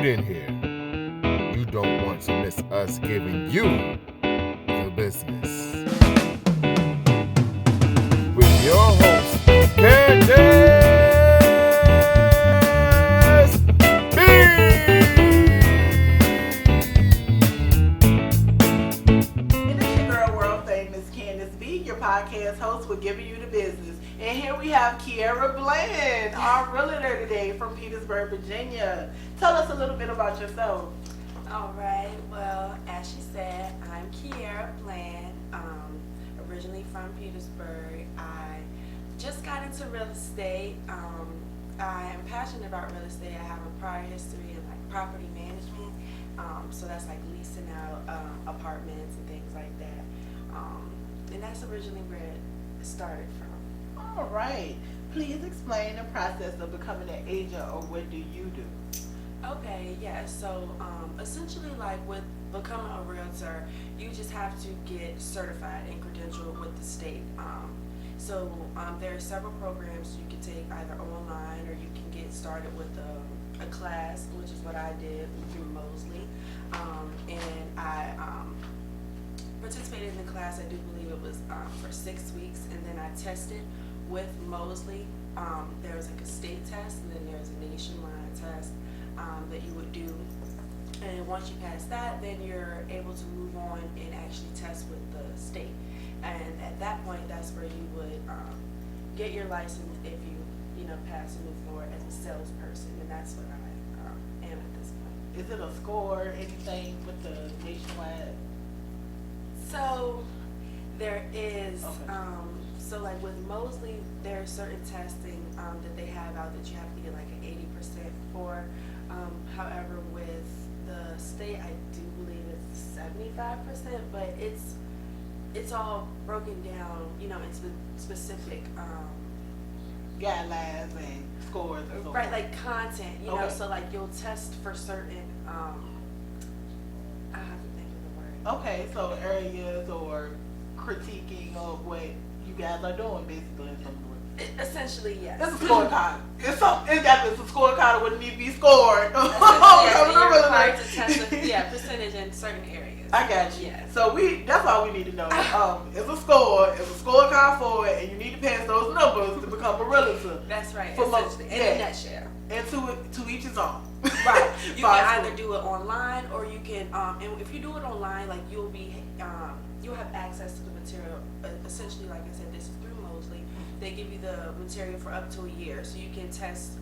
get in here, you don't want to miss us giving you the business. With your host, Candace B. And it's your girl, World Famous Candace B, your podcast host for giving you the business. And here we have Kiarra Bland, our realtor today from Petersburg, Virginia. Tell us a little bit about yourself. All right. Well, as she said, I'm Kiarra Bland, originally from Petersburg. I just got into real estate. I am passionate about real estate. I have a prior history in like property management, so that's like leasing out apartments and things like that. And that's originally where it started from. All right. Please explain the process of becoming an agent, or what do you do? Okay, yeah. So essentially, like with becoming a realtor, you just have to get certified and credentialed with the state. So there are several programs you can take either online, or you can get started with a class, which is what I did through Mosley. And I participated in the class. I do believe it was for 6 weeks, and then I tested with Mosley. There was like a state test, and then there's a nationwide test that you would do. And once you pass that, then you're able to move on and actually test with the state. And at that point, that's where you would get your license if you pass and move forward as a salesperson. And that's what I am at this point. Is it a score or anything with the nationwide? So there is. Okay. So like with Mosley, there's certain testing that they have out that you have to get like an 80% for. However, with the state, I do believe it's 75%, but it's all broken down, in specific Guidelines and scores and so right, on. like content, Okay. So like you'll test for certain. I have to think of the word. Okay, so areas or critiquing of what you guys are doing, basically, in some way. Essentially, yes. It's a scorecard. It's a scorecard that wouldn't need to be scored. Essentially, you're required to test a percentage in certain areas. I got you. Yes. So that's all we need to know. It's a score. It's a scorecard for it, and you need to pass those numbers to become a realtor. That's right. For Essentially, in a nutshell. And to each his own. Right. You can either do it online, or you can. And if you do it online, like you'll have access to the material. Essentially, like I said, this is through Mosley. They give you the material for up to a year, so you can test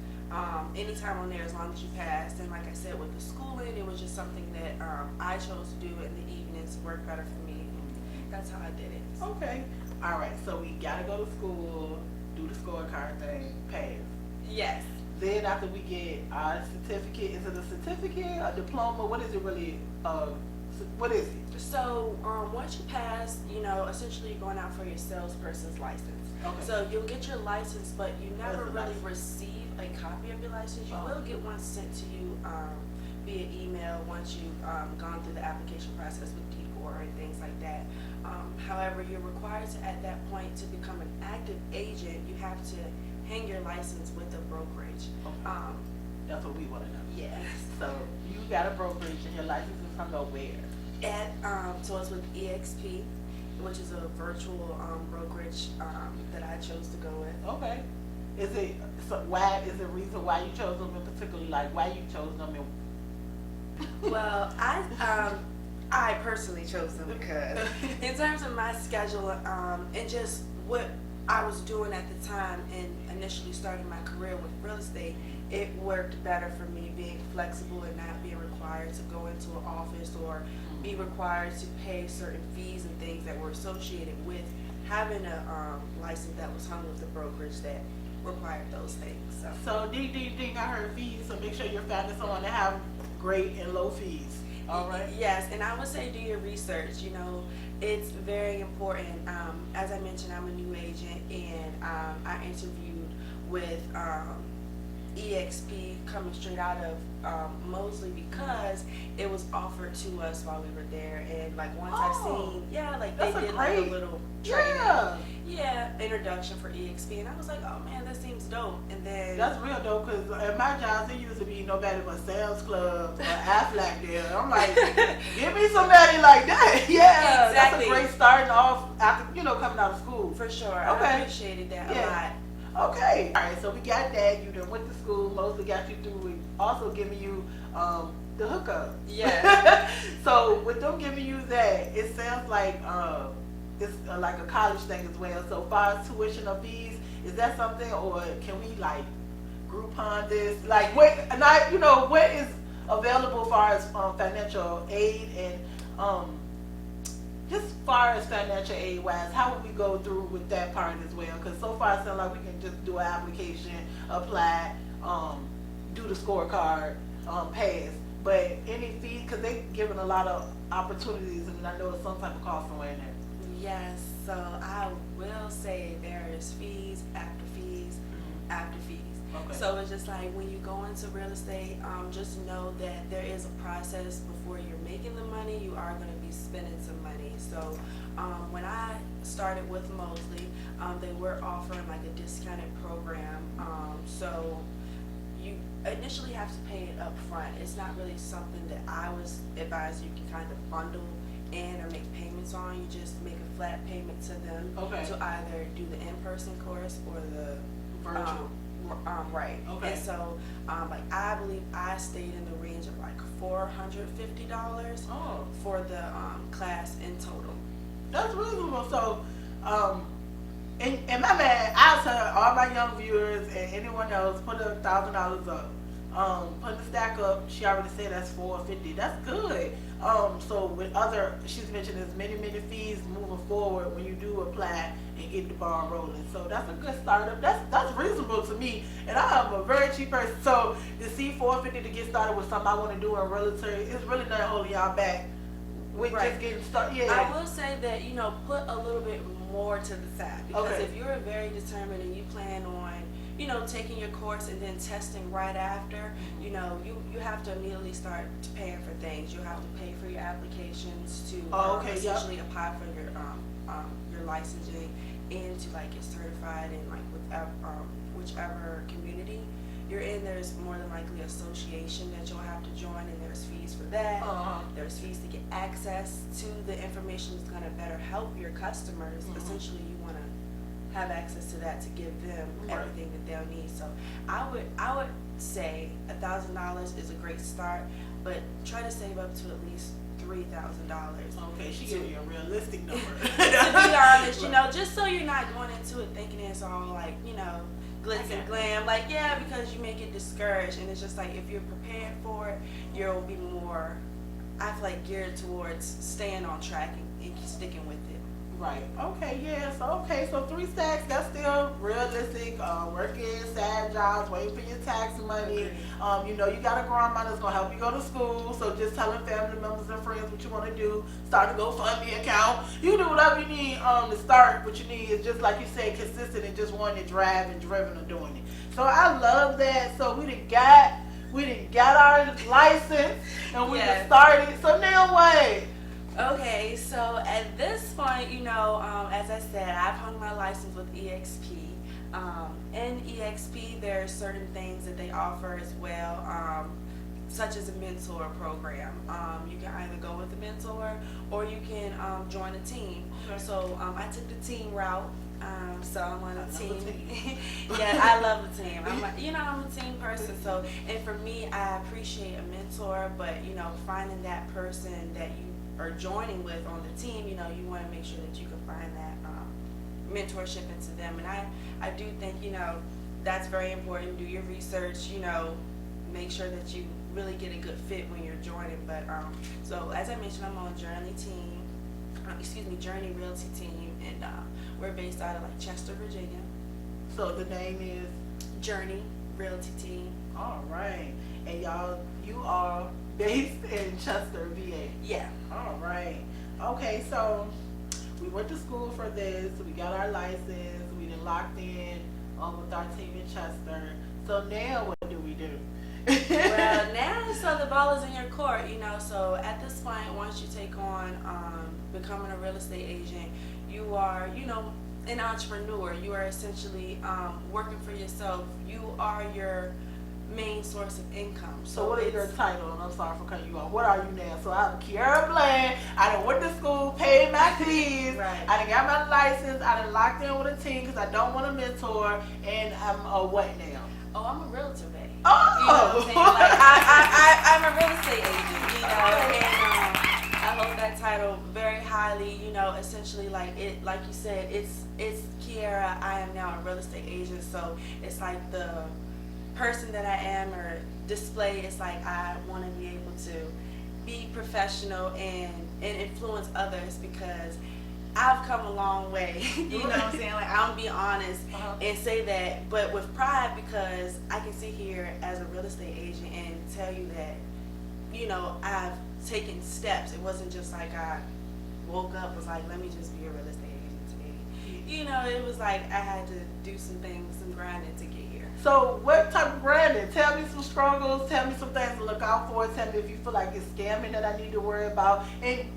anytime on there as long as you passed. And like I said, with the schooling, it was just something that I chose to do in the evenings to work better for me. That's how I did it. Okay. All right. So we gotta go to school, do the scorecard thing, pass. Yes. Then after we get our certificate, is it a certificate, a diploma? What is it really? What is it? So once you pass, essentially you're going out for your salesperson's license. Okay. So you'll get your license, but you never What's the really license? receive a copy of your license. You will get one sent to you via email once you've gone through the application process with D4 and things like that. However, you're required to, at that point, to become an active agent, you have to hang your license with a brokerage. Okay. That's what we want to know. Yes. So you got a brokerage and your license is from nowhere. So it's with EXP, which is a virtual brokerage that I chose to go with. Okay. Is it a reason why you chose them in particular? Like why you chose them? Well, I personally chose them because in terms of my schedule and just what I was doing at the time and initially starting my career with real estate, it worked better for me being flexible and not being required to go into an office or be required to pay certain fees and things that were associated with having a license that was hung with the brokerage that required those things. So ding ding ding, I heard fees, so make sure you're finding someone that have great and low fees. All right. Yes, and I would say do your research. It's very important. As I mentioned, I'm a new agent, and I interviewed with EXP coming straight out of Mosley because it was offered to us while we were there, and like once I seen, like they did like a little training, introduction for EXP, and I was like, oh man, that seems dope. And then that's real dope, because at my job there used to be nobody but Sam's Club or Aflac there. I'm like, give me somebody like that. Yeah, exactly. That's a great starting off after coming out of school. For sure, okay. I appreciated that a lot. Okay. All right, so we got that. You done went to school. Mostly got you through with also giving you the hookup. Yeah. So with them giving you that, it sounds like it's like a college thing as well. So far as tuition or fees, is that something, or can we like Groupon this? Like what is available as far as financial aid and just far as financial aid wise, how would we go through with that part as well? Because so far it sounds like we can just do an application, apply, do the scorecard, pass. But any fees, because they're giving a lot of opportunities, and I know it's some type of cost somewhere in there. Yes, so I will say there is fees after fees after fees. Okay. So it's just like when you go into real estate, just know that there is a process before you're making the money. You are going to be spending some money. So when I started with Mosley, they were offering like a discounted program. So you initially have to pay it up front. It's not really something that I was advised you can kind of bundle in or make payments on. You just make a flat payment to them to either do the in-person course or the virtual. Right. Okay. And so, like I believe I stayed in the range of like $450 for the class in total. That's reasonable. So, and my man, I'll tell all my young viewers and anyone else, put $1,000 up. Putting the stack up, she already said that's $450. That's good. So with she's mentioned there's many fees moving forward when you do apply and get the ball rolling. So that's a good startup. That's reasonable to me. And I am a very cheap person. So to see $450 to get started with something I want to do in Realtor, it's really not holding y'all back with just getting started. Yeah. I will say that, put a little bit more to the side, because if you're very determined and you plan on taking your course and then testing right after, you have to immediately start paying for things. You have to pay for your applications to essentially apply for your licensing and to like get certified in like whichever community you're in. There's more than likely association that you'll have to join, and there's fees for that. There's fees to get access to the information that's going to better help your customers. Essentially, you want to have access to that to give them everything that they'll need. So I would say $1,000 is a great start, but try to save up to at least $3,000. Okay, she gave me a realistic number. To be honest, just so you're not going into it thinking it's all like, glitz and glam. Like, because you may get discouraged, and it's just like if you're prepared for it, you'll be more, I feel like, geared towards staying on track and sticking with it. Right. Okay. Yeah. So 3 stacks. That's still realistic. Working side jobs, waiting for your tax money. You got a grandma that's gonna help you go to school. So just telling family members and friends what you want to do. Start a GoFundMe account. You do whatever you need to start. What you need is just like you said, consistent and just wanting to drive and driven or doing it. So I love that. So we done got our license and we done started. So now what? Okay, so at this point, as I said, I've hung my license with EXP. In EXP, there are certain things that they offer as well, such as a mentor program. You can either go with a mentor or you can join a team. So I took the team route. So I'm on a team. Yeah, I love the team. I'm a team person. So, and for me, I appreciate a mentor, but finding that person that you are joining with on the team, you want to make sure that you can find that mentorship into them. And I do think, that's very important. Do your research, make sure that you really get a good fit when you're joining. But so as I mentioned, I'm on Journey Realty team, and we're based out of like Chester, Virginia. So the name is Journey Realty Team. All right. And you are based in Chester, VA. Yeah. All right. Okay, so we went to school for this. We got our license. We done locked in with our team in Chester. So now what do we do? Well, now, so the ball is in your court, So at this point, once you take on becoming a real estate agent, you are, an entrepreneur. You are essentially working for yourself. You are your main source of income. So what is your title? And I'm sorry for cutting you off. What are you now? So I'm Kiarra Bland. I done went to school, paid my fees. Right. I done got my license. I done locked in with a team because I don't want a mentor. And I'm a what now? Oh, I'm a realtor, babe. Oh! You know what I'm saying? Like, I'm a real estate agent, and I hold that title very highly, essentially like you said, it's Kiarra, I am now a real estate agent, so it's like the person that I am or display, it's like I want to be able to be professional and influence others because I've come a long way, you know what I'm saying? Like, I'm be honest and say that, but with pride because I can sit here as a real estate agent and tell you that, I've taken steps. It wasn't just like I woke up, was like, let me just be a real estate agent today. It was like I had to do some things, some grinding to get here. So what type of branding? Tell me some struggles. Tell me some things to look out for. Tell me if you feel like it's scamming that I need to worry about. And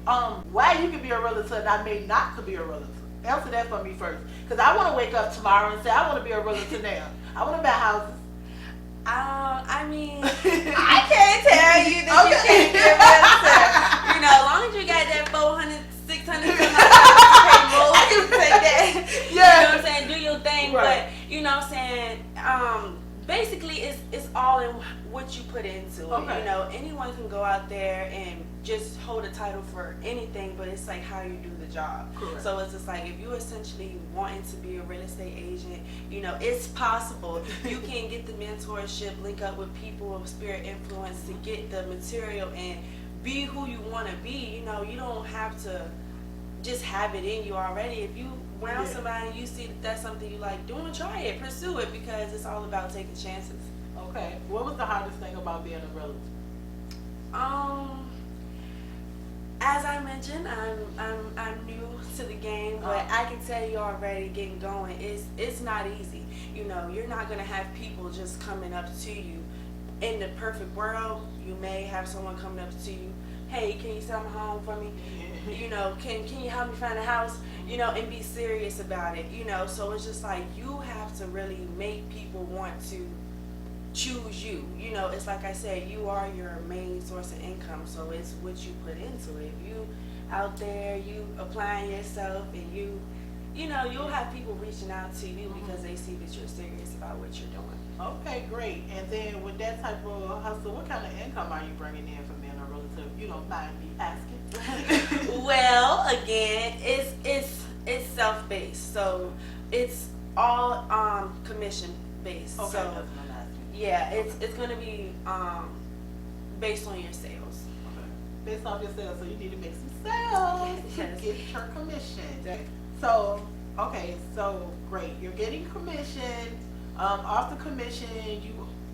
why you could be a realtor and I may not could be a realtor. Answer that for me first. Because I want to wake up tomorrow and say, I want to be a realtor now. I want to buy houses. I mean, I can't tell you that you can't be a realtor. As long as you got that 400, 600, I can take that. Yeah. You know what I'm saying? Do your thing. Right. But, you know what I'm saying? Basically, it's all in what you put into it. Okay. Anyone can go out there and just hold a title for anything, but it's like how you do the job. Correct. So it's just like if you essentially wanting to be a real estate agent, it's possible. You can get the mentorship, link up with people of spirit influence to get the material and be who you want to be. You don't have to just have it in you already. If you around somebody and you see that that's something you like doing, try it, pursue it, because it's all about taking chances. Okay. What was the hardest thing about being a realtor? As I mentioned, I'm new to the game, but I can tell you already getting going, it's not easy. You're not gonna have people just coming up to you. In the perfect world, you may have someone coming up to you, hey, can you sell my home for me? Can you help me find a house? And be serious about it. So it's just like you have to really make people want to choose you. It's like I said, you are your main source of income, so it's what you put into it. If you out there, you applying yourself, and you'll have people reaching out to you because they see that you're serious about what you're doing. Okay, great. And then with that type of hustle, what kind of income are you bringing in from being a realtor? If you don't mind me asking. Well, again, it's self-based, so it's all commission based. Okay, So that's what I'm asking. yeah, it's going to be based on your sales. Okay. Based off your sales, so you need to make some sales Yes. to get your commission. So, okay, so great. You're getting commission. Off the commission,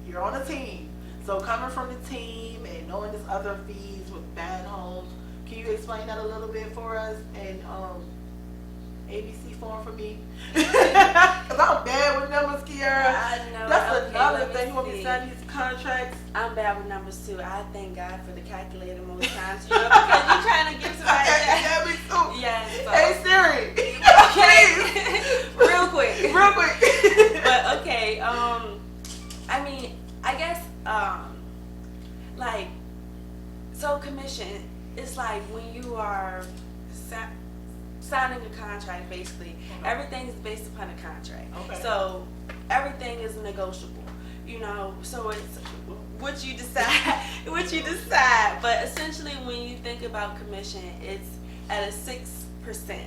you're on a team. So coming from the team and knowing there's other fees with buying homes, can you explain that a little bit for us and ABC form for me? Because I'm bad with numbers, Kiarra. I know. That's Okay, another let me thing. You want me to see. sign these contracts? I'm bad with numbers too. I thank God for the calculator most times, because you're trying to give somebody that. Yeah, me too. Yes. So. Hey Siri. Okay. Real quick. Real quick. But okay. I mean, I guess like, so commission. It's like when you are signing a contract, basically, everything is based upon a contract. Okay. So everything is negotiable, so it's what you decide, but essentially when you think about commission, it's at a 6%.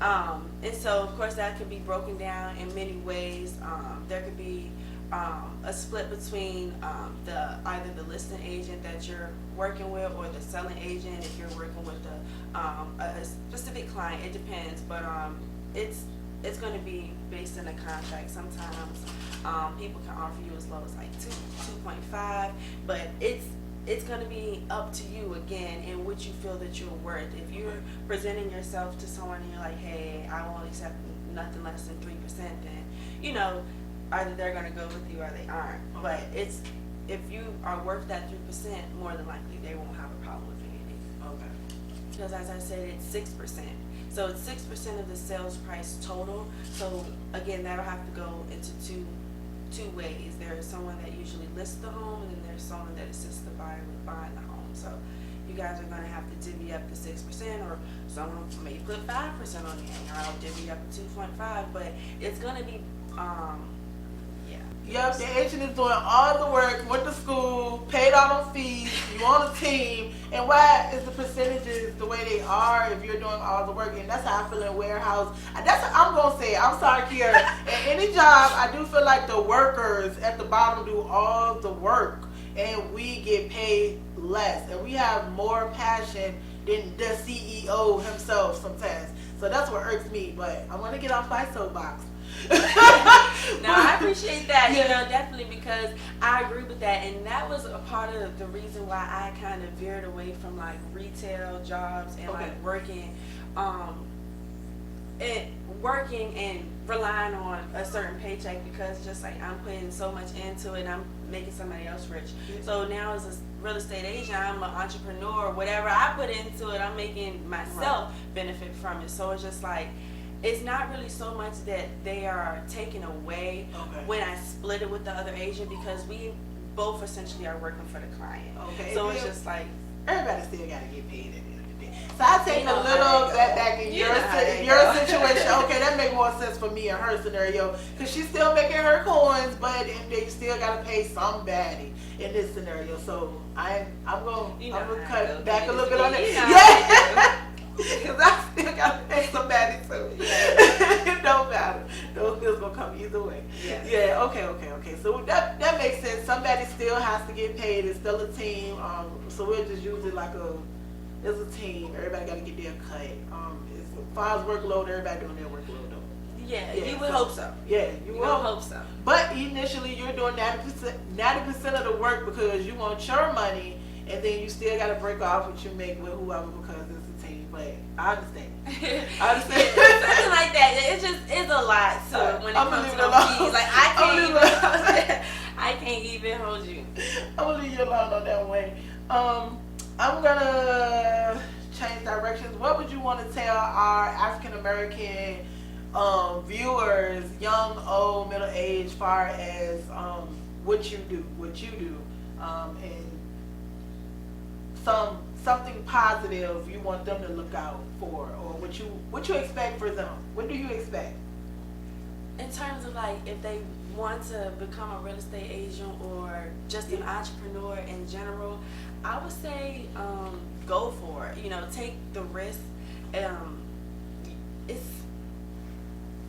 And so of course that could be broken down in many ways. There could be a split between either the listing agent that you're working with or the selling agent if you're working with a specific client. It depends, but it's going to be based in a contract. Sometimes people can offer you as low as like 2.5, but it's going to be up to you again and what you feel that you're worth. If you're presenting yourself to someone and you're like, hey, I won't accept nothing less than 3%, then either they're going to go with you or they aren't. But it's, if you are worth that 3%, more than likely they won't have a problem with anything. Okay. Because as I said, it's 6%. So it's 6% of the sales price total. So again, that'll have to go into two ways. There's someone that usually lists the home, and then there's someone that assists the buyer with buying the home. So you guys are gonna have to divvy up the 6%, or someone may put 5% on the end, or I'll divvy up the 2.5. But it's gonna be, Yep, the agent is doing all the work, went to school, paid all them fees, you on a team, and why is the percentages the way they are if you're doing all the work? And that's how I feel in warehouse. That's how I'm gonna say it. I'm sorry, Kiarra. In any job, I do feel like the workers at the bottom do all the work, and we get paid less, and we have more passion than the CEO himself sometimes. So that's what irks me. But I'm gonna get off my soapbox. No, I appreciate that, you know, definitely, because I agree with that, and that was a part of the reason why I kind of veered away from like retail jobs and like working and relying on a certain paycheck, because just like I'm putting so much into it and I'm making somebody else rich. So now as a real estate agent, I'm an entrepreneur. Whatever I put into it, I'm making myself benefit from it. So it's just like, it's not really so much that they are taking away when I split it with the other agent, because we both essentially are working for the client. So it's just like, everybody still gotta get paid at the end of the day. So I take a little of that back in your situation. Okay, that makes more sense for me in her scenario, because she's still making her coins, but they still gotta pay somebody in this scenario. So I'm gonna cut back a little bit on it. Because I still got to pay somebody too. It don't matter. Those bills gonna come either way. Yeah. Okay. So that makes sense. Somebody still has to get paid. It's still a team. So we'll just use it like it's a team. Everybody got to get their cut. As far as workload, everybody doing their workload though. Yeah, you would hope so. Yeah, you would hope so. But initially, you're doing 90% of the work because you want your money, and then you still got to break off what you make with whoever, because it's a team. But I understand. Something like that. It just is a lot. So when it comes to those fees, like I can't even hold you. I'm gonna leave you alone on that way. I'm gonna change directions. What would you want to tell our African American viewers, young, old, middle age, far as what you do, and something positive you want them to look out for, or what you expect for them? What do you expect? In terms of like, if they want to become a real estate agent or just an entrepreneur in general, I would say go for it. You know, take the risk.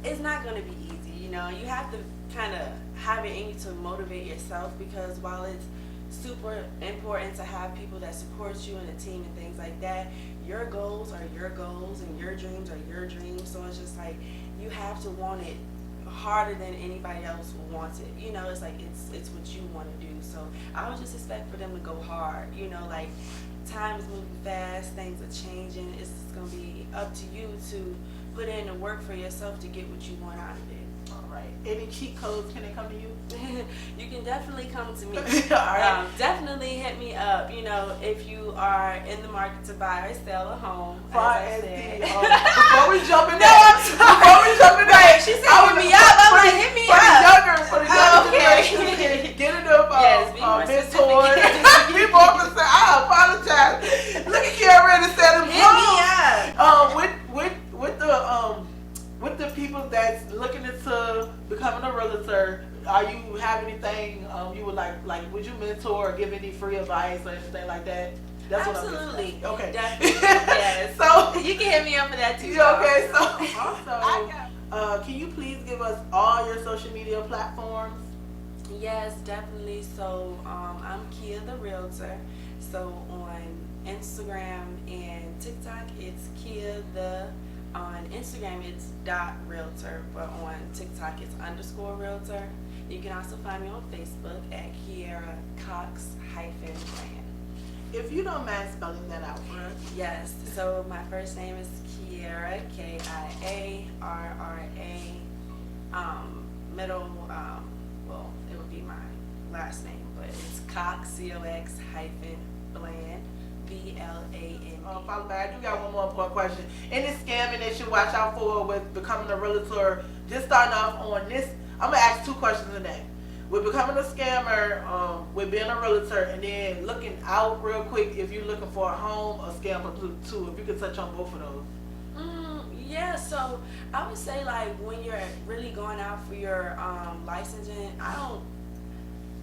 It's not going to be easy. You know, you have to kind of have it in you to motivate yourself, because while it's super important to have people that support you in a team and things like that, your goals are your goals and your dreams are your dreams. So it's just like, you have to want it harder than anybody else wants it. You know, it's like it's what you want to do. So I would just expect for them to go hard. You know, like, time is moving fast, things are changing. It's going to be up to you to put in the work for yourself to get what you want out of it. All right. Any cheat codes, can they come to you? You can definitely come to me. All right. Definitely hit me up. You know, if you are in the market to buy or sell a home. Before we jump in there, she said hit me up. I'm like, hit me up. For the younger generation, get it up. Mentor. Be more specific. I apologize. Look at Kiarra and said him. Hit me up. With the people that's looking into becoming a realtor, are you have anything you would like would you mentor or give any free advice or anything like that? That's absolutely. What I'm okay. Definitely. Yes. So you can hit me up for that too. Okay. So also, can you please give us all your social media platforms? Yes, definitely. So I'm Kia the Realtor. So on Instagram and TikTok, it's Kia the. On Instagram, it's .realtor, but on TikTok, it's _realtor. You can also find me on Facebook at Kiarra Cox -brand. If you don't mind spelling that out for us. Yes. So my first name is Kiarra, Kiarra. middle, well, it would be my last name, but it's Cox, C-O-X hyphen Bland, B-L-A-N-D. Follow back. I do got one more important question. Any scamming they should watch out for with becoming a realtor? Just starting off on this, I'm gonna ask 2 questions today. With becoming a scammer, with being a realtor, and then looking out real quick if you're looking for a home, a scammer too. If you could touch on both of those. Yeah, so I would say like when you're really going out for your licensing, I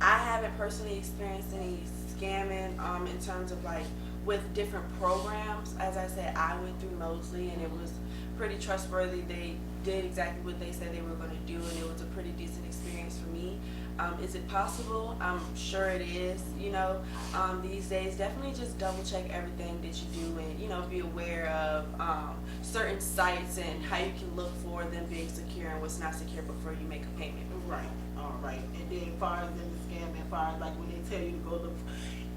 haven't personally experienced any scamming in terms of like with different programs. As I said, I went through Mosley and it was pretty trustworthy. They did exactly what they said they were going to do, and it was a pretty decent experience for me. Is it possible? I'm sure it is. These days, definitely just double check everything that you do, and be aware of certain sites and how you can look for them being secure and what's not secure before you make a payment. Right. All right. And then, as far as in the scam, as far as like when they tell you to go look.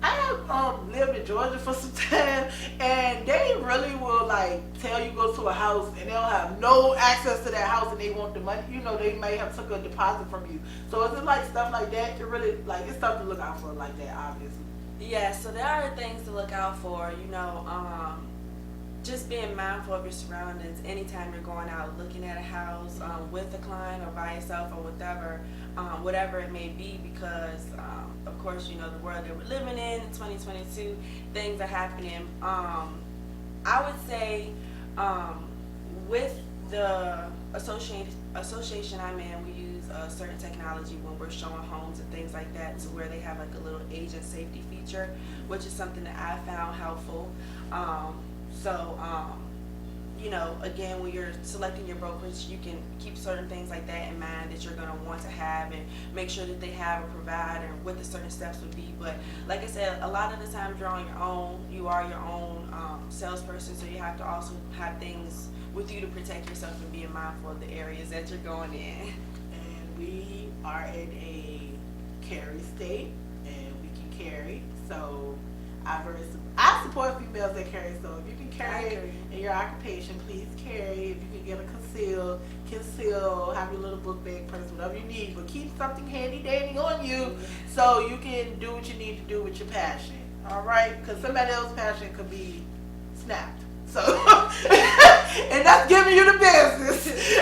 I have lived in Georgia for some time, and they really will like tell you go to a house and they'll have no access to that house and they want the money. They may have took a deposit from you. So is it like stuff like that? It really like it's stuff to look out for like that, obviously. Yeah. So there are things to look out for. Just being mindful of your surroundings anytime you're going out looking at a house with a client or by yourself or whatever it may be, because of course the world that we're living in 2022, things are happening. I would say with the association I'm in, we use a certain technology when we're showing homes and things like that, to where they have like a little agent safety feature, which is something that I found helpful. Again, when you're selecting your brokerage, you can keep certain things like that in mind that you're going to want to have, and make sure that they have a provider and what the certain steps would be. But like I said, a lot of the times you're on your own. You are your own salesperson, so you have to also have things with you to protect yourself and being mindful of the areas that you're going in. And we are in a carry state, and we can carry. So I support females that carry. So if you can carry in your occupation, please carry. If you can get a conceal, have your little book bag, purse, whatever you need. But keep something handy dandy on you so you can do what you need to do with your passion. All right? Because somebody else's passion could be snapped. So, and that's giving you the business.